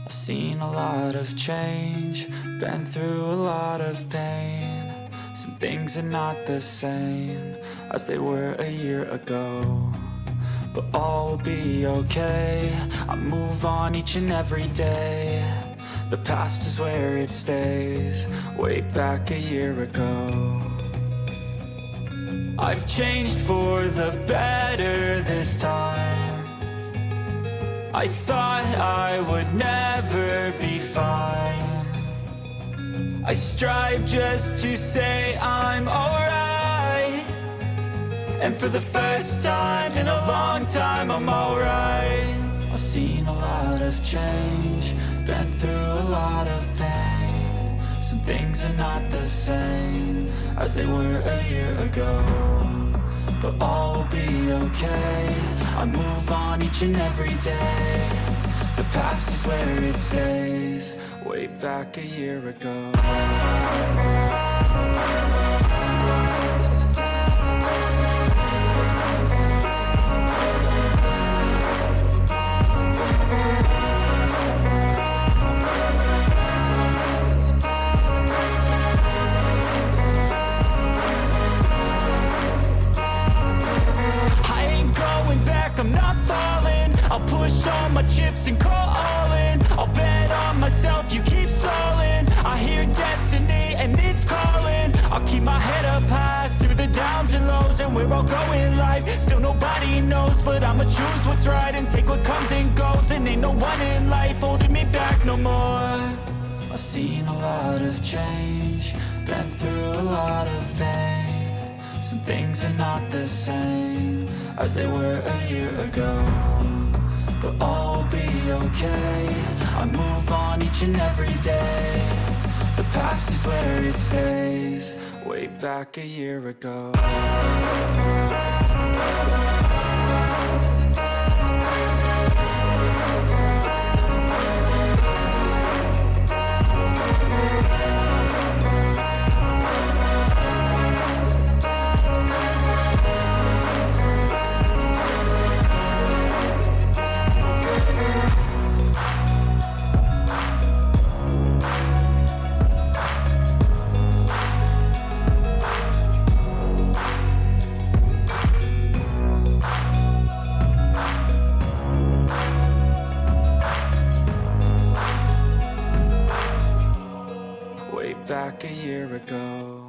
I've seen a lot of change, been through a lot of pain. Some things are not the same as they were a year ago, but all will be okay. I move on each and every day. The past is where it stays, way back a year ago. I've changed for the better this time. I thought I would never be fine. I strive just to say I'm alright, and for the first time in a long time I'm alright. I've seen a lot of change, been through a lot of pain. Some things are not the same as they were a year ago, but all will be okay. I move on each and every day. The past is where it stays, way back a year ago. I'm not falling. I'll push all my chips and call all in. I'll bet on myself, you keep stalling. I hear destiny and it's calling. I'll keep my head up high through the downs and lows, and we're all going live. Still nobody knows, but I'ma choose what's right and take what comes and goes. And ain't no one in life holding me back no more. I've seen a lot of change, been through a lot of pain. Some things are not the same as they were a year ago, but all will be okay. I move on each and every day. The past is where it stays, way back a year ago. Back a year ago.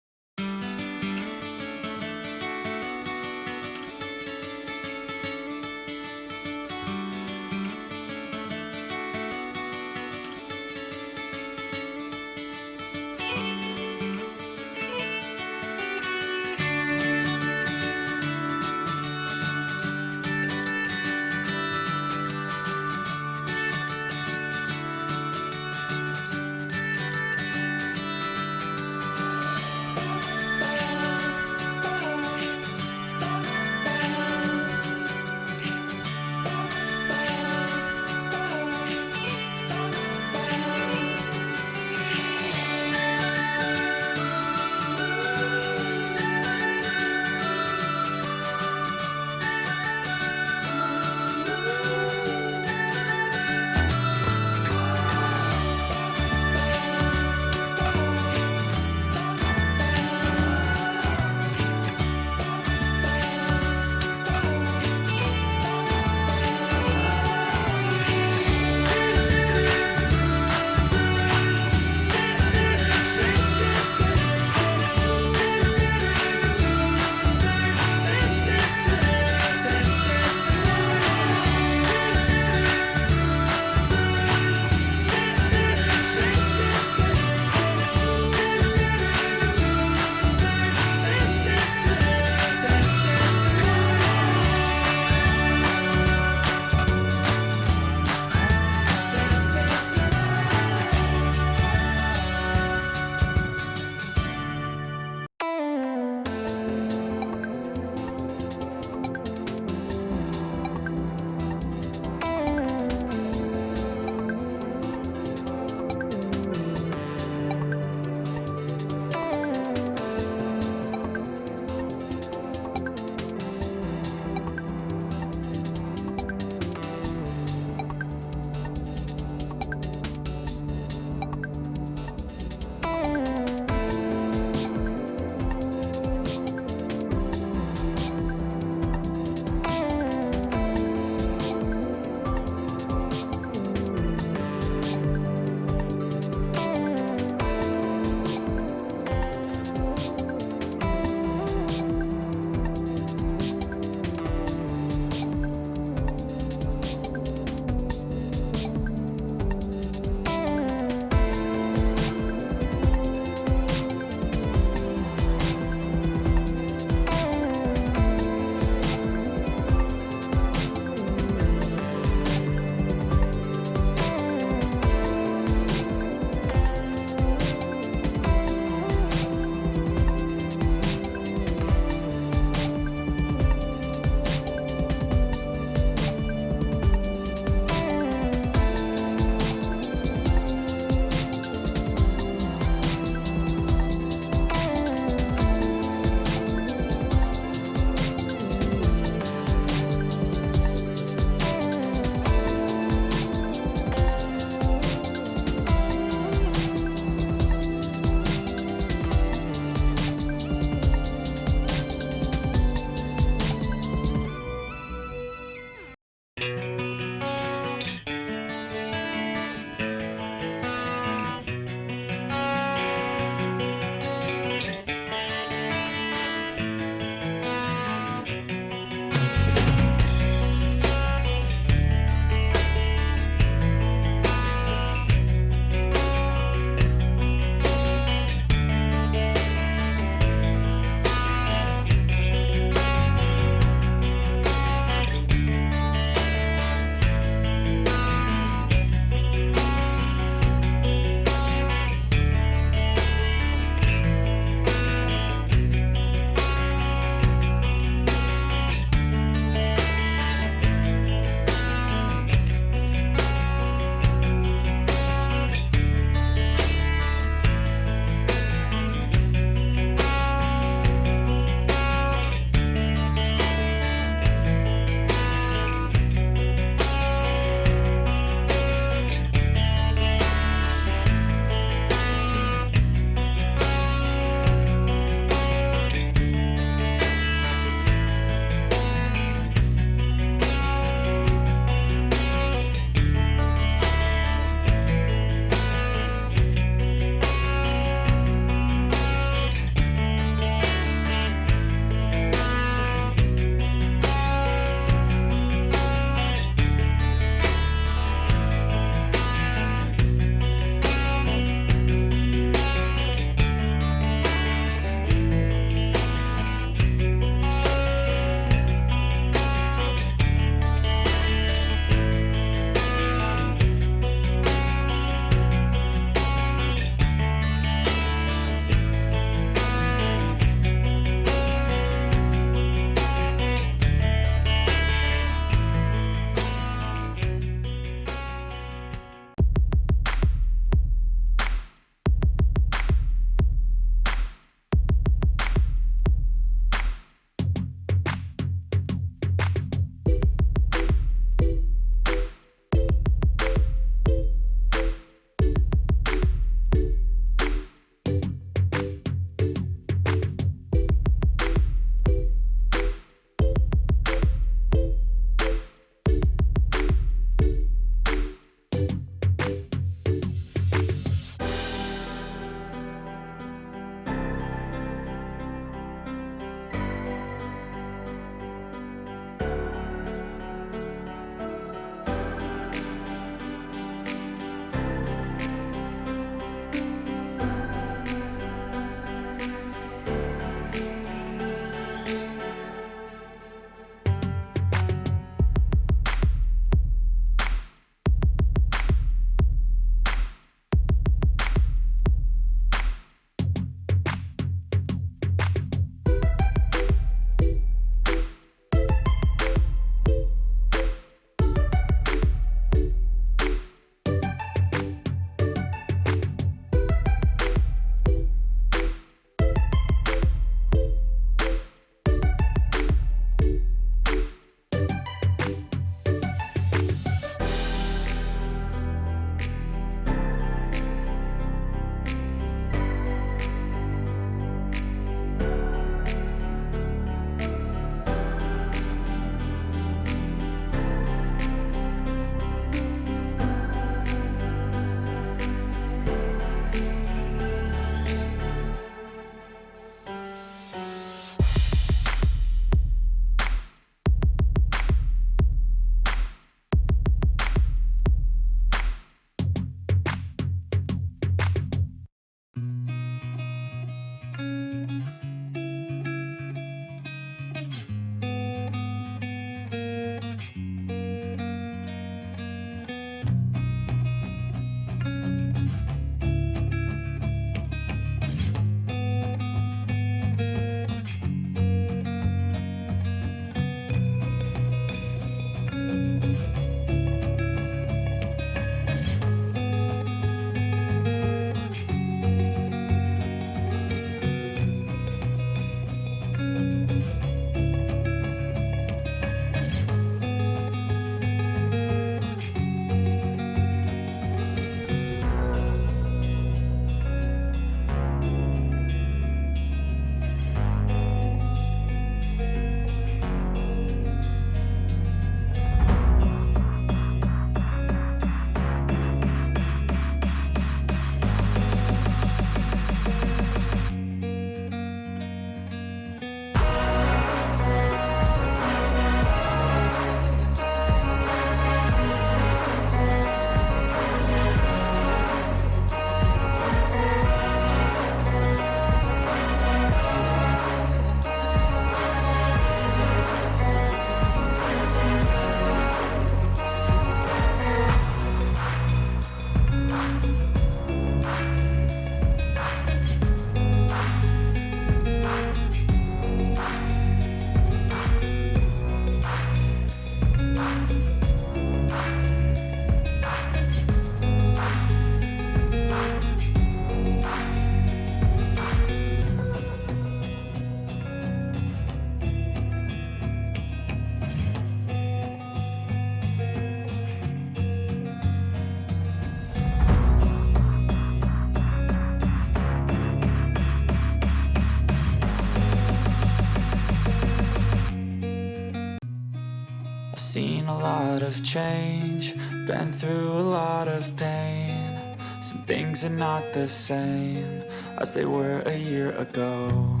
I've seen a lot of change, been through a lot of pain. Some things are not the same as they were a year ago,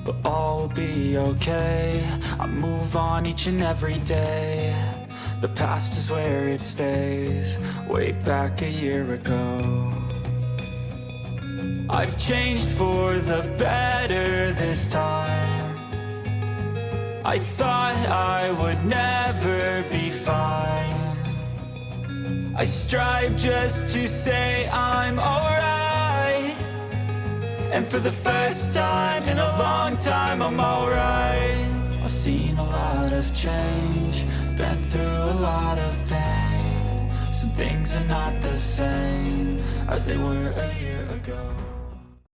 but all will be okay. I move on each and every day. The past is where it stays, way back a year ago. I've changed for the better this time. I thought I would never be fine. I strive just to say I'm alright, and for the first time in a long time I'm alright. I've seen a lot of change, been through a lot of pain. Some things are not the same as they were a year ago.